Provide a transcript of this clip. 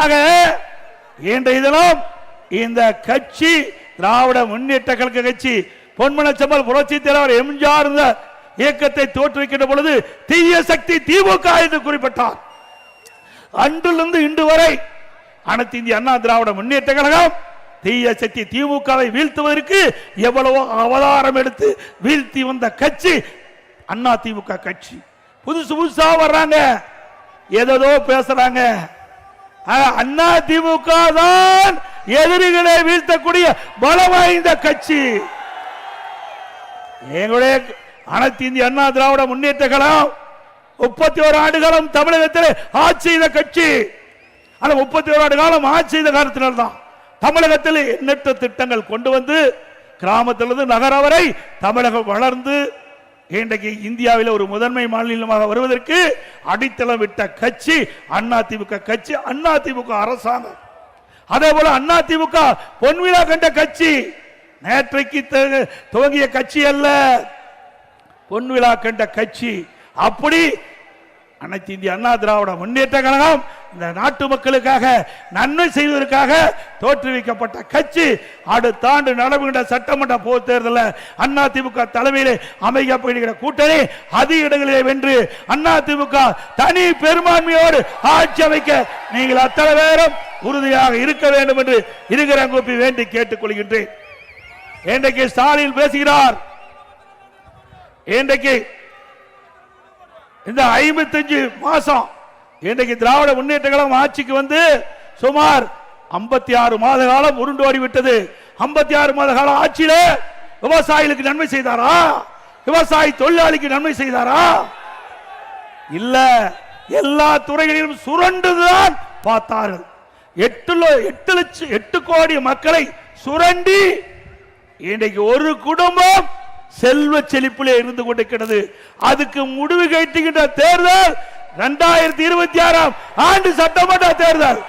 ஆக இன்றைய தினம் இந்த கட்சி திராவிட முன்னேற்ற கழக கட்சி பொன்மனச்செம்மல் புரட்சி தலைவர் எம்ஜிஆர் இயக்கத்தை தோற்றுவிக்கின்ற பொழுது தீய சக்தி திமுக என்று குறிப்பிட்டார். அன்றிலிருந்து இன்று வரை அனைத்து இந்திய அண்ணா திராவிட முன்னேற்ற கழகம் தீய சக்தி திமுகவை வீழ்த்துவதற்கு எவ்வளவோ அவதாரம் எடுத்து வீழ்த்தி வந்த கட்சி அண்ணா திமுக கட்சி. புதுசு புதுசா வர்றாங்க, ஏதோ பேசுறாங்க. அண்ணா திமுக தான் எதிரிகளை வீழ்த்தக்கூடிய பலம் வாய்ந்த கட்சி. எங்களுடைய அனைத்து இந்திய அண்ணா திராவிட முன்னேற்ற கழகம் 31 ஆண்டு காலம் தமிழகத்தில் ஆட்சி செய்த கட்சி. அந்த 31 ஆண்டு காலம் ஆட்சி செய்த காலத்தினால்தான் தமிழகத்தில் எண்ணற்ற திட்டங்கள் கொண்டு வந்து கிராமத்திலிருந்து நகரம் வரை தமிழகம் வளர்ந்து இன்றைக்கு இந்தியாவில் ஒரு முதன்மை மாநிலமாக வருவதற்கு அடித்தளம் விட்ட கட்சி அண்ணா திமுக கட்சி, அண்ணா திமுக அரசாங்கம். அதே போல அண்ணா திமுக பொன்விழா கண்ட கட்சி. நேற்றைக்கு துவங்கிய கட்சி அல்ல, பொன்விழா கண்ட கட்சி. அப்படி அனைத்து இந்திய அண்ணா திராவிட முன்னேற்ற கழகம் இந்த நாட்டு மக்களுக்காக நன்மை செய்வதற்காக தோற்றுவிக்கப்பட்ட கட்சி. அடுத்த ஆண்டு நடைபெறுகின்ற சட்டமன்ற பொதுத் தேர்தலில் அண்ணா திமுக தலைமையிலே அமைக்கப்படுகிற கூட்டணி அதிக இடங்களிலே வென்று அண்ணா திமுக தனி பெரும்பான்மையோடு ஆட்சி அமைக்க நீங்கள் அத்தனை பேரும் உறுதியாக இருக்க வேண்டும் என்று இருக்கிற கூப்பி வேண்டி கேட்டுக் கொள்கின்றேன். இன்றைக்கு ஸ்டாலின் பேசுகிறார். இன்றைக்கு இந்த 55 மாசம் இன்றைக்கு திராவிட முன்னேற்ற கழகம் ஆட்சிக்கு வந்து சுமார் 56 மாத காலம் உருண்டோடி விட்டது. 56 மாத கால ஆட்சியில விவசாயிகளுக்கு நன்மை செய்தாரா? விவசாயி தொழிலாளிக்கு நன்மை செய்தாரா? இல்ல, எல்லா துறைகளிலும் சுரண்டுதான் பார்த்தார்கள். 8 கோடி மக்களை சுரண்டி இன்றைக்கு ஒரு குடும்பம் செல்வ செழிப்பிலே இருந்து கொண்டிருக்கிறது. அதுக்கு முடிவு கட்டுகின்ற தேர்தல் 2026 ஆண்டு சட்டமன்ற தேர்தல்.